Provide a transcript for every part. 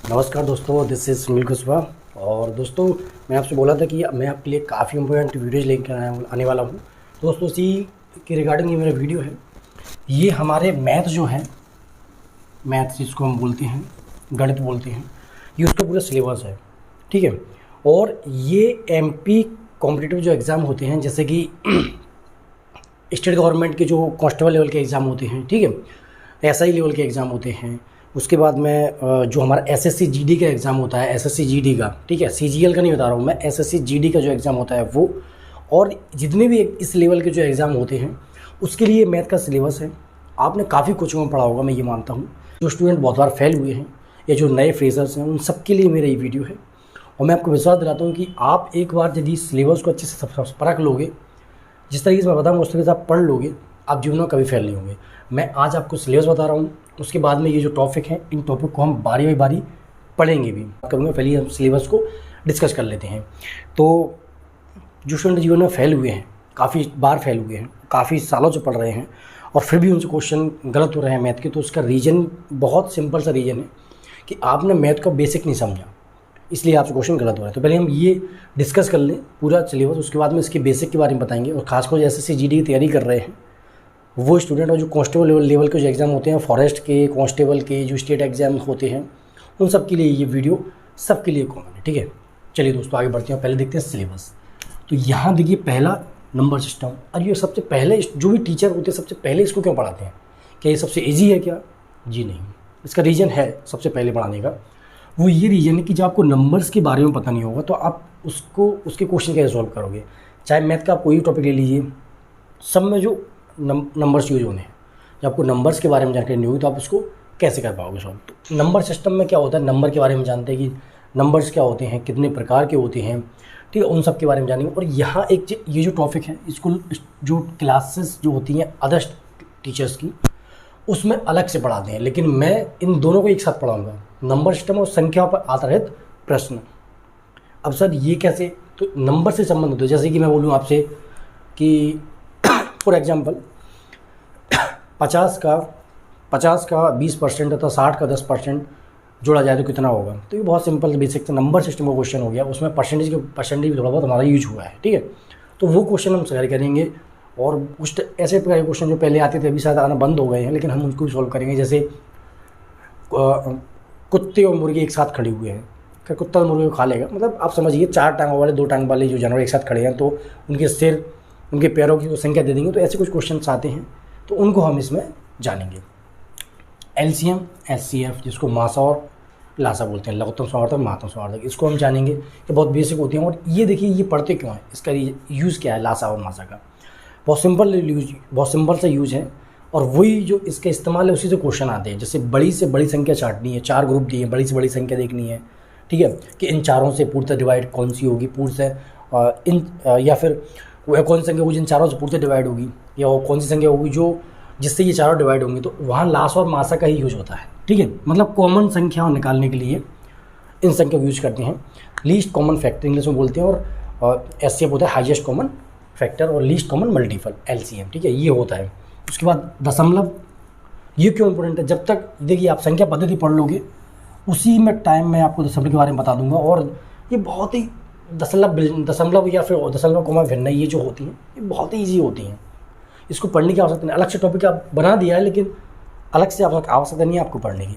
नमस्कार दोस्तों, this is Sunil Kushwaha. और दोस्तों, मैं आपसे बोला था कि मैं आपके लिए काफ़ी इंपॉर्टेंट वीडियोज़ लेकर आने वाला हूँ। दोस्तों, इसी के रिगार्डिंग ये मेरा वीडियो है। ये हमारे मैथ जो है, मैथ जिसको हम बोलते हैं, गणित बोलते हैं, ये उसका पूरा सिलेबस है, ठीक है। और ये एमपी कॉम्पिटिटिव जो एग्ज़ाम होते हैं, जैसे कि स्टेट गवर्नमेंट के जो कांस्टेबल लेवल के एग्ज़ाम होते हैं, ठीक है, एसआई लेवल के एग्ज़ाम होते हैं। उसके बाद में जो हमारा एसएससी जीडी का एग्ज़ाम होता है, एसएससी जीडी का, ठीक है, सीजीएल का नहीं बता रहा हूँ मैं, एसएससी जीडी का जो एग्ज़ाम होता है वो, और जितने भी इस लेवल के जो एग्ज़ाम होते हैं उसके लिए मैथ का सिलेबस है। आपने काफ़ी कोचिंग में पढ़ा होगा, मैं ये मानता हूँ। जो स्टूडेंट बहुत बार फेल हुए हैं या जो नए फ्रेशर्स हैं, उन सब के लिए मेरा ये वीडियो है। और मैं आपको विश्वास दिलाता हूँ कि आप एक बार यदि सिलेबस को अच्छे से परख लोगे, जिस तरीके से मैं बताऊँगा उस तरीके से आप पढ़ लोगे, आप जीवन में कभी फेल नहीं होंगे। मैं आज आपको सिलेबस बता रहा हूँ, उसके बाद में ये जो टॉपिक हैं, इन टॉपिक को हम बारी बाई बारी पढ़ेंगे भी करूँगा। पहले हम सिलेबस को डिस्कस कर लेते हैं। तो जो स्टूडेंट जीवन में फेल हुए हैं, काफ़ी बार फेल हुए हैं, काफ़ी सालों से पढ़ रहे हैं और फिर भी उनसे क्वेश्चन गलत हो रहे हैं मैथ के, तो उसका रीज़न बहुत सिंपल सा रीज़न है कि आपने मैथ का बेसिक नहीं समझा, इसलिए आपसे क्वेश्चन गलत हो रहा है। तो पहले हम ये डिस्कस कर लें पूरा सिलेबस, उसके बाद में इसके बेसिक के बारे में बताएंगे। और खासकर जो एसएससी जीडी की तैयारी कर रहे हैं वो स्टूडेंट, और जो कांस्टेबल लेवल के जो एग्ज़ाम होते हैं, फॉरेस्ट के, कांस्टेबल के जो स्टेट एग्ज़ाम होते हैं, उन सब के लिए ये वीडियो सबके लिए कॉमन है, ठीक है। चलिए दोस्तों, आगे बढ़ते हैं। पहले देखते हैं सिलेबस। तो यहाँ देखिए, पहला नंबर सिस्टम। और ये सबसे पहले जो भी टीचर होते हैं सबसे पहले इसको क्यों पढ़ाते हैं? क्या ये सबसे ईजी है क्या? जी नहीं। इसका रीज़न है सबसे पहले पढ़ाने का, वो ये रीज़न है कि जब आपको नंबर्स के बारे में पता नहीं होगा तो आप उसके क्वेश्चन कैसे सॉल्व करोगे। चाहे मैथ का आप कोई भी टॉपिक ले लीजिए, सब में जो नंबर्स यूज होने हैं, जब आपको नंबर्स के बारे में जानकारी नहीं होगी तो आप उसको कैसे कर पाओगे सॉल्व। तो नंबर सिस्टम में क्या होता है, नंबर के बारे में जानते हैं कि नंबर्स क्या होते हैं, कितने प्रकार के होते हैं, ठीक है, उन सब के बारे में जानेंगे। और यहाँ ये जो टॉपिक है, इसको जो क्लासेस जो होती हैं अदर टीचर्स की, उसमें अलग से पढ़ाते हैं, लेकिन मैं इन दोनों को एक साथ पढ़ाऊँगा, नंबर सिस्टम और संख्या पर आधारित प्रश्न। अब सर ये कैसे? तो नंबर से संबंध होते हैं। जैसे कि मैं बोलूँ आपसे कि फॉर एग्जांपल 50 का 20% तथा 60 का 10% जोड़ा जाए तो कितना होगा? तो ये बहुत सिंपल बेसिक नंबर सिस्टम का क्वेश्चन हो गया। उसमें परसेंटेज भी थोड़ा बहुत हमारा यूज हुआ है, ठीक है। तो वो क्वेश्चन हम सॉल्व करेंगे। और कुछ ऐसे प्रकार के क्वेश्चन जो पहले आते थे, अभी शायद आना बंद हो गए हैं, लेकिन हम उनको भी सॉल्व करेंगे। जैसे कुत्ते और मुर्गे एक साथ खड़े हुए हैं, क्या कुत्ता मुर्गे को खा लेगा? मतलब आप समझिए, 4 टांगों वाले 2 टांग वाले जो जानवर एक साथ खड़े हैं, तो उनके सिर, उनके पैरों की संख्या दे देंगे। तो ऐसे कुछ क्वेश्चन आते हैं, तो उनको हम इसमें जानेंगे। एलसीएम, एचसीएफ, जिसको मासा और लासा बोलते हैं, लघुत्तम समावर्धक, महत्तम समावर्धक, इसको हम जानेंगे। ये बहुत बेसिक होती हैं। और ये देखिए, ये पढ़ते क्यों हैं, इसका यूज़ क्या है लासा और मासा का? बहुत सिंपल सा यूज़ है। और वही जो इसका इस्तेमाल है, उसी से क्वेश्चन आते हैं। जैसे बड़ी से बड़ी संख्या छांटनी है, 4 ग्रुप दिए, बड़ी से बड़ी संख्या देखनी है, ठीक है, कि इन चारों से पूर्णतः डिवाइड कौन सी होगी, या फिर वह कौन सी संख्या होगी जिन चारों से पूर्णतः डिवाइड होगी, या वो कौन सी संख्या होगी जो जिससे ये चारों डिवाइड होंगी। तो वहाँ लासा और मासा का ही यूज होता है, ठीक है। मतलब कॉमन संख्या निकालने के लिए इन संख्या को यूज करते हैं। लीस्ट कॉमन फैक्टर इंग्लिश में बोलते हैं, और एचसीएफ होता है हाईएस्ट कॉमन फैक्टर, और लीस्ट कॉमन मल्टीपल एलसीएम, ठीक है, ये होता है। उसके बाद दशमलव, ये क्यों इंपॉर्टेंट है? जब तक देखिए आप संख्या पद्धति पढ़ लोगे, उसी में टाइम में आपको दशमलव के बारे में बता दूंगा। और ये बहुत ही दशमलव या फिर दशमलव कोमा भिन्न, ये जो होती हैं, ये बहुत ही ईजी होती हैं। इसको पढ़ने की आवश्यकता नहीं, अलग से टॉपिक आप बना दिया है, लेकिन अलग से आवश्यकता नहीं है आपको पढ़ने की।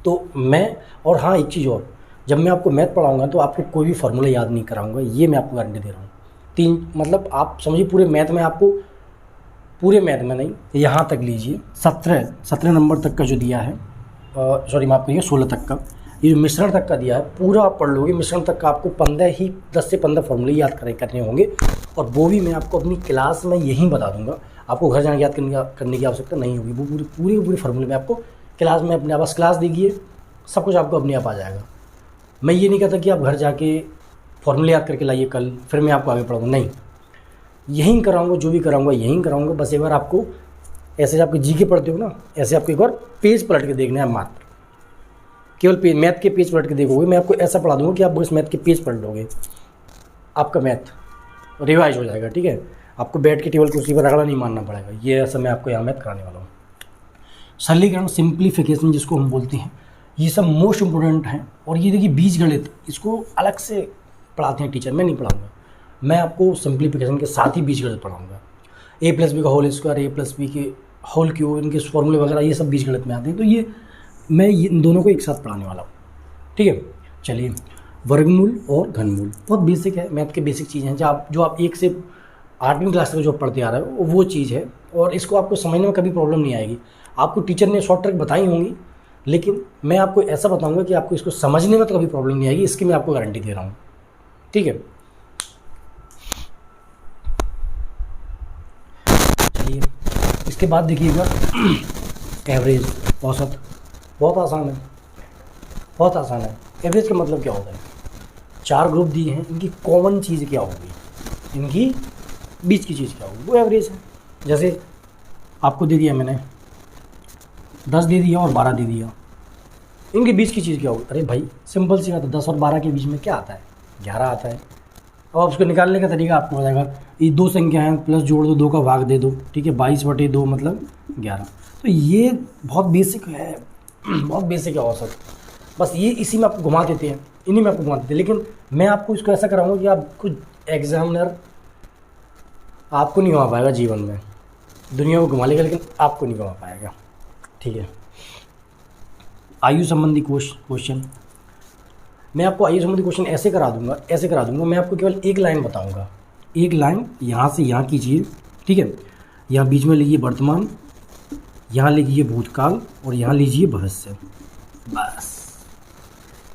तो मैं, और हाँ, एक चीज़ और, जब मैं आपको मैथ पढ़ाऊँगा तो आपको कोई भी फार्मूला याद नहीं कराऊँगा, ये मैं आपको गारंटी दे रहा हूँ। 3, मतलब आप समझिए, पूरे मैथ में नहीं, यहाँ तक लीजिए 17 नंबर तक का जो दिया है, सॉरी माफ करिए, 16 तक का, ये जो मिश्रण तक का दिया है, पूरा आप पढ़ लोगे। मिश्रण तक का आपको 10 से 15 फॉर्मूले याद करने होंगे, और वो भी मैं आपको अपनी क्लास में यहीं बता दूंगा। आपको घर जाकर याद करने की आवश्यकता नहीं होगी। वो पूरे फॉर्मूले में आपको क्लास में अपने आप क्लास देखिए, सब कुछ आपको अपने आप आ जाएगा। मैं ये नहीं कहता कि आप घर जाके फॉर्मूले याद करके लाइए कल, फिर मैं आपको आगे पढ़ाऊँगा, नहीं, यहीं कराऊँगा, जो भी कराऊँगा यहीं कराऊँगा। बस एक बार आपको, ऐसे आपके जीके पढ़ते हो ना, ऐसे आपको एक बार पेज पलट के देखना है मात्र, केवल मैथ के पेज पलट के देखोगे। मैं आपको ऐसा पढ़ा दूंगा कि आप बस मैथ के पेज पढ़ लोगे, आपका मैथ रिवाइज हो जाएगा, ठीक है। आपको बैठ के टेबल कुर्सी पर रगड़ा नहीं मारना पड़ेगा। ये ऐसा मैं आपको यहाँ मैथ कराने वाला हूँ। सरलीकरण, सिंप्लीफिकेशन जिसको हम बोलते हैं, ये सब मोस्ट इम्पोर्टेंट हैं। और ये देखिए बीजगणित, इसको अलग से पढ़ाते हैं टीचर, मैं नहीं पढ़ाऊँगा। मैं आपको सिंप्लीफिकेशन के साथ ही बीजगणित पढ़ाऊँगा। ए प्लस बी का होल स्क्वायर, ए प्लस बी के होल क्यूब, इनके फॉर्मूले वगैरह ये सब बीजगणित में आते हैं। तो ये मैं इन दोनों को एक साथ पढ़ाने वाला हूँ, ठीक है। चलिए, वर्गमूल और घनमूल बहुत बेसिक है, मैथ के बेसिक चीज़ हैं जो आप 1 से 8वीं क्लास तक जो पढ़ते आ रहे हो वो चीज़ है। और इसको आपको समझने में कभी प्रॉब्लम नहीं आएगी। आपको टीचर ने शॉर्ट ट्रिक बताई होंगी, लेकिन मैं आपको ऐसा बताऊंगा कि आपको इसको समझने में तो कभी प्रॉब्लम नहीं आएगी, इसकी मैं आपको गारंटी दे रहा हूँ, ठीक है। चलिए, इसके बाद देखिएगा एवरेज, औसत। बहुत आसान है, बहुत आसान है। एवरेज का मतलब क्या होता है? 4 ग्रुप दिए हैं, इनकी कॉमन चीज़ क्या होगी, इनकी बीच की चीज़ क्या होगी, वो एवरेज है। जैसे आपको दे दिया मैंने 10 दे दिया और 12 दे दिया, इनके बीच की चीज़ क्या होगी? अरे भाई सिंपल सी बात है, 10 और 12 के बीच में क्या आता है? 11 आता है। अब आप उसको निकालने का तरीका आपको बताएगा, ये 2 संख्या हैं, प्लस जोड़ दो, 2 का भाग दे दो, ठीक है, 22/2 मतलब 11। तो ये बहुत बेसिक है, बहुत बेसिक है औसत। बस ये इसी में आपको घुमा देते हैं, इन्हीं में आपको घुमा देते हैं। लेकिन मैं आपको इसको ऐसा कराऊंगा कि आपको एग्जामिनर आपको नहीं घुमा पाएगा जीवन में, दुनिया को घुमा लेगा लेकिन आपको नहीं घुमा पाएगा, ठीक है। आयु संबंधी क्वेश्चन, मैं आपको आयु संबंधी क्वेश्चन ऐसे करा दूंगा, मैं आपको केवल एक लाइन बताऊंगा, एक लाइन यहाँ से यहाँ कीजिए, ठीक है। यहाँ बीच में लीजिए वर्तमान, यहाँ लीजिए भूतकाल और यहाँ लीजिए भविष्य, बस।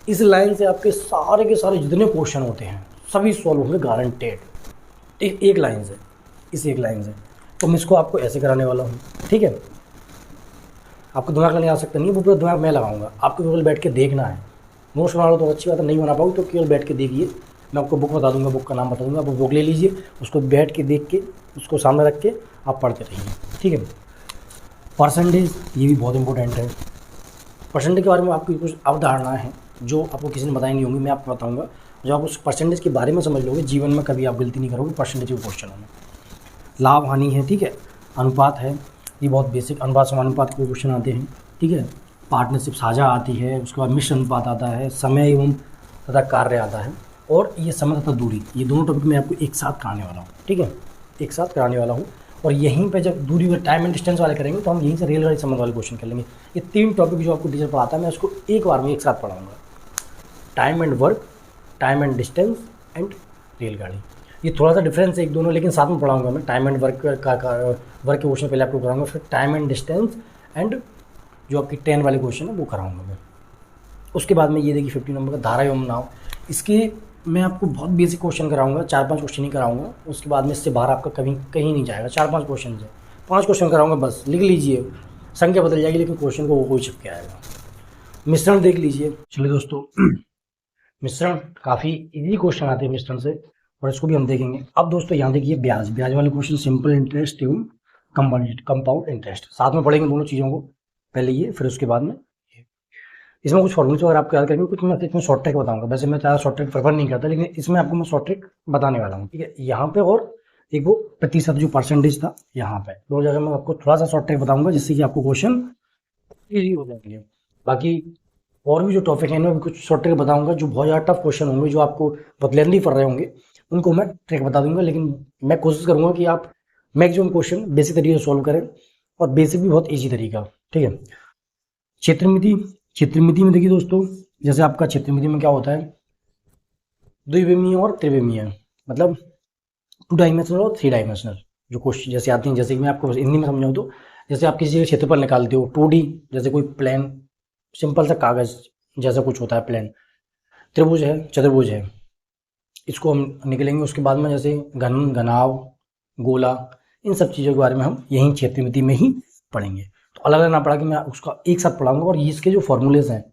इस लाइन से आपके सारे के सारे जितने क्वेश्चन होते हैं सभी सॉल्व होंगे, गारंटेड, एक लाइन से, इस एक लाइन से। तो मैं इसको आपको ऐसे कराने वाला हूँ, ठीक है। आपको दिमाग लगाने आ सकता नहीं है, वो पूरा दिमाग मैं लगाऊंगा, आपको केवल बैठ के देखना है। नोट्स बना लो तो अच्छी बात है, नहीं बना पाओगे तो केवल बैठ के देखिए। मैं आपको बुक बता दूंगा, बुक का नाम बता दूंगा, आप बुक ले लीजिए, उसको बैठ के देख के उसको सामने रख के आप पढ़ते रहिए, ठीक है। परसेंटेज, ये भी बहुत इंपॉर्टेंट है। परसेंटेज के बारे में आपकी कुछ अवधारणा है जो आपको किसी ने बताई नहीं होंगी, मैं आपको बताऊँगा। जब आप उस परसेंटेज के बारे में समझ लोगे, जीवन में कभी आप गलती नहीं करोगे परसेंटेज के क्वेश्चनों में। लाभ हानि है, ठीक है। अनुपात है, ये बहुत बेसिक, अनुपात समानुपात के क्वेश्चन आते हैं, ठीक है। पार्टनरशिप साझा आती है, उसके बाद मिश्र अनुपात आता है, समय एवं तथा कार्य आता है, और ये समय तथा दूरी, ये दोनों टॉपिक मैं आपको एक साथ कराने वाला हूँ, ठीक है, एक साथ कराने वाला हूँ। और यहीं पे जब दूरी व टाइम एंड डिस्टेंस वाले करेंगे तो हम यहीं से रेलगाड़ी संबंध वाले क्वेश्चन कर लेंगे। ये 3 टॉपिक जो आपको टीचर पढ़ाता है मैं उसको एक बार में एक साथ पढ़ाऊँगा, time and work, time and distance and रेलगाड़ी। ये थोड़ा सा डिफरेंस है एक दोनों, लेकिन साथ में पढ़ाऊंगा मैं। टाइम एंड वर्क का वर्क के क्वेश्चन पहले आपको कराऊंगा, फिर टाइम एंड डिस्टेंस एंड जो आपकी 10 वाले क्वेश्चन है वो कराऊंगा मैं। उसके बाद में ये देखिए 50 नंबर का धारा एवं नाव, इसके मैं आपको बहुत बेसिक क्वेश्चन कराऊंगा, 4-5 क्वेश्चन ही कराऊंगा। उसके बाद में इससे बाहर आपका कभी कहीं नहीं जाएगा, 4-5 क्वेश्चन है, 5 क्वेश्चन कराऊंगा बस, लिख लीजिए, संख्या बदल जाएगी लेकिन क्वेश्चन को वो कोई छप के आएगा। मिश्रण देख लीजिए। चलिए दोस्तों, मिश्रण काफ़ी इजी क्वेश्चन आते हैं मिश्रण से, और इसको भी हम देखेंगे। अब दोस्तों यहाँ देखिए ब्याज वाले क्वेश्चन, सिंपल इंटरेस्ट एवं कंपाउंड इंटरेस्ट, साथ में पढ़ेंगे दोनों चीज़ों को, पहले ये फिर उसके बाद में ये। इसमें कुछ फॉर्मूले अगर आपको याद करेंगे, कुछ मैं इसमें शॉर्ट ट्रिक बताऊंगा। वैसे मैं ज़्यादा शॉर्ट ट्रिक प्रेफर नहीं करता, लेकिन इसमें आपको मैं शॉर्ट ट्रिक बताने वाला हूँ, ठीक है। यहाँ पे और एक वो प्रतिशत जो परसेंटेज था, यहाँ पे 2 जगह मैं आपको थोड़ा सा शॉर्ट ट्रिक बताऊंगा, जिससे कि आपको क्वेश्चन ईजी हो जाएंगे। बाकी और भी जो टॉपिक है इनमें कुछ शॉर्ट ट्रिक बताऊंगा, जो बहुत ज़्यादा टफ क्वेश्चन होंगे, जो आपको बहुत लेंथी पढ़ रहे होंगे, उनको मैं ट्रिक बता दूंगा। लेकिन मैं कोशिश करूंगा कि आप मैक्सिमम क्वेश्चन बेसिक तरीके से सॉल्व करें, और बेसिक भी बहुत ईजी तरीका, ठीक है। क्षेत्रमिति में देखिए दोस्तों, जैसे आपका क्षेत्रमिति में क्या होता है, द्विविमीय और त्रिविमीय, मतलब 2 डायमेंशनल और 3 डायमेंशनल जो क्वेश्चन जैसे आती हैं। जैसे कि मैं आपको हिंदी में समझाऊँ तो, जैसे आप किसी क्षेत्रफल निकालते हो 2D, जैसे कोई प्लेन, सिंपल सा कागज जैसा कुछ होता है प्लेन, त्रिभुज है, चतुर्भुज है, इसको हम निकलेंगे। उसके बाद में जैसे घन, घनाव, गोला, इन सब चीज़ों के बारे में हम यहीं क्षेत्रमिति में ही पढ़ेंगे। तो अलग अलग ना पढ़ा कि मैं उसका एक साथ पढ़ाऊंगा। और इसके जो फॉर्मूलेज हैं,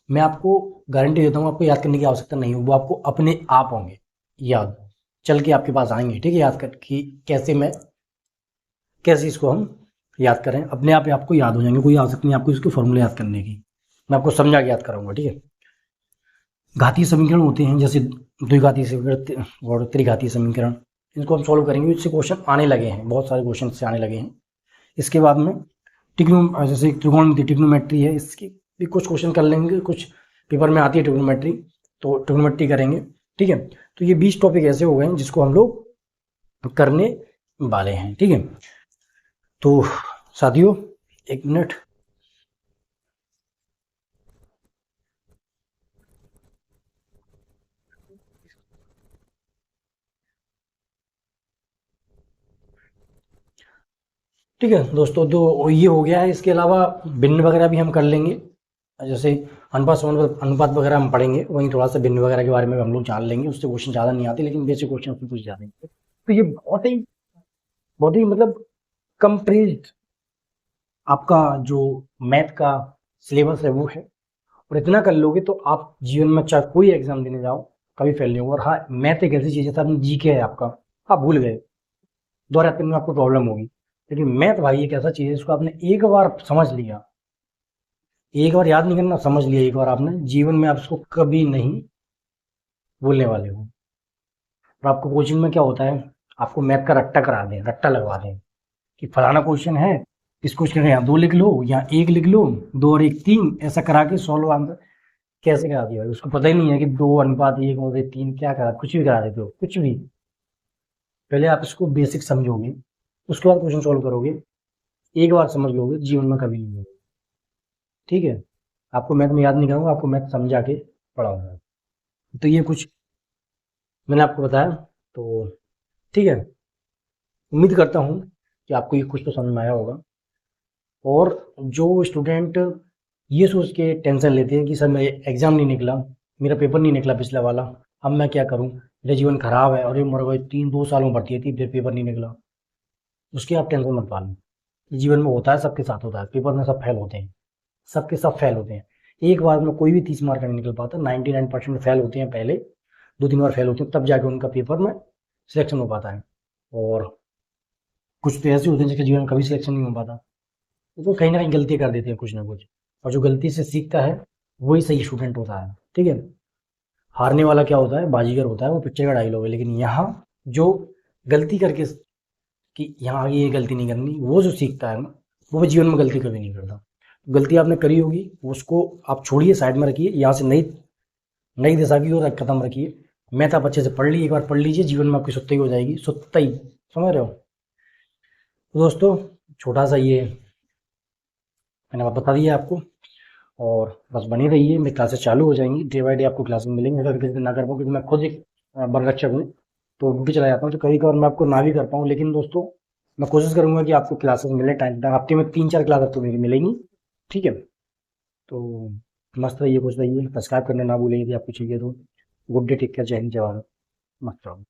मैं आपको गारंटी देता हूँ, आपको याद करने की आवश्यकता नहीं है, वो आपको अपने आप होंगे याद, चल के आपके पास आएंगे, ठीक है। याद कर कि कैसे इसको हम याद करें, अपने आप ही आपको याद हो जाएंगे, कोई आवश्यकता नहीं आपको इसके फॉर्मूले याद करने की, मैं आपको समझा के याद कराऊंगा, ठीक है। घातीय समीकरण होते हैं, जैसे द्विघातीय समीकरण और त्रिघातीय समीकरण, इनको हम सॉल्व करेंगे। इससे क्वेश्चन आने लगे हैं, बहुत सारे क्वेश्चन से आने लगे हैं। इसके बाद में जैसे त्रिकोणमिति ट्रिग्नोमेट्री है, इसकी भी कुछ क्वेश्चन कर लेंगे, कुछ पेपर में आती है ट्रिग्नोमेट्री, तो ट्रिग्नोमेट्री करेंगे। ठीक है, तो ये 20 टॉपिक ऐसे हो गए हैं जिसको हम लोग करने वाले हैं। ठीक है, तो साथियों 1 मिनट। ठीक है दोस्तों, तो ये हो गया है। इसके अलावा भिन्न वगैरह भी हम कर लेंगे, जैसे अनुपात समानुपात अनुपात वगैरह हम पढ़ेंगे, वहीं थोड़ा सा भिन्न वगैरह के बारे में हम लोग जान लेंगे। उससे क्वेश्चन ज़्यादा नहीं आते, लेकिन बेसिक क्वेश्चन उसमें कुछ ज़्यादा नहीं आते। तो ये बहुत ही मतलब कंप्लीट आपका जो मैथ का सिलेबस है वो है, और इतना कर लोगे तो आप जीवन में चाहे कोई एग्जाम देने जाओ कभी फेल नहीं होगा। और हाँ, मैथ एक ऐसी चीज़ है, आपने जी के है आपका, आप भूल गए, दोहराते में आपको प्रॉब्लम होगी। लेकिन मैथ भाई एक ऐसा चीज़ है, इसको आपने एक बार समझ लिया, एक बार याद नहीं करना, समझ लिया एक बार आपने, जीवन में आप इसको कभी नहीं भूलने वाले हो। और आपको कोचिंग में क्या होता है, आपको मैथ का रट्टा करा दें, रट्टा लगवा दें कि फलाना क्वेश्चन है, इस क्वेश्चन का यहाँ 2 लिख लो, यहाँ 1 लिख लो, 2 और 1 3, ऐसा करा के सॉल्व आंसर कैसे करा दिया भाई, उसको पता ही नहीं है कि 2:1 और 3 क्या करा, कुछ भी करा देते हो, कुछ भी। पहले आप इसको बेसिक समझोगे, उसके बाद क्वेश्चन सॉल्व करोगे, एक बार समझ लोगे, जीवन में कभी नहीं होगा। ठीक है, आपको मैथ में याद नहीं करूँगा, आपको मैथ समझा के पढ़ाऊंगा। तो ये कुछ मैंने आपको बताया, तो ठीक है, उम्मीद करता हूँ कि आपको ये कुछ तो समझ में आया होगा। और जो स्टूडेंट ये सोच के टेंशन लेते हैं कि सर मेरा एग्ज़ाम नहीं निकला, मेरा पेपर नहीं निकला पिछला वाला, अब मैं क्या करूँ, मेरा जीवन खराब है, और ये मेरे को 2 साल में भर्ती थी फिर पेपर नहीं निकला, उसकी आप टेंशन मत पालो। जीवन में होता है, सबके साथ होता है, पेपर में सब फेल होते हैं, सबके सब फेल होते हैं। एक बार में कोई भी 30 मार्क का नहीं निकल पाता, 99% फेल होते हैं, पहले 2-3 बार फेल होते हैं, तब जाके उनका पेपर में सिलेक्शन हो पाता है। और कुछ तो ऐसे होते हैं जिनके जीवन में कभी सिलेक्शन नहीं हो पाता, तो कहीं ना कहीं गलती कर देते हैं कुछ ना कुछ, और जो गलती से सीखता है वही सही स्टूडेंट होता है। ठीक है, हारने वाला क्या होता है, बाजीगर होता है, वो पिक्चर का डायलॉग है। लेकिन यहाँ जो गलती करके कि यहाँ आगे ये गलती नहीं करनी, वो जो सीखता है ना, वो जीवन में गलती कभी नहीं करता। गलती आपने करी होगी, उसको आप छोड़िए, साइड में रखिए, यहाँ से नई नई दिशा की ओर कदम रखिए। मैथ आप अच्छे से पढ़ लीजिए, एक बार पढ़ लीजिए, जीवन में आपकी सुताई हो जाएगी, सुताई, समझ रहे हो। तो दोस्तों छोटा सा ये मैंने बता दिया आपको, और बस बने रहिए, मेरी क्लासेस चालू हो जाएंगी, डे बाई डे आपको क्लासेस मिलेंगी। अगर किसी दिन ना कर पाऊँ, क्योंकि मैं खुद एक बरगच्छक हूँ, तो भी चला जाता हूँ, तो कभी कभार मैं आपको ना भी कर पाऊँ, लेकिन दोस्तों मैं कोशिश करूँगा कि आपको क्लासेस मिले टाइम तक, हफ्ते में 3-4 क्लास आपको मेरी मिलेंगी। ठीक है, तो मस्त रहिए, खुश रहिए, सब्सक्राइब करना ना भूलिए यदि आपको चाहिए तो। गुड डे, टेक केयर, जय हिंद, जय भारत, मस्त रहो।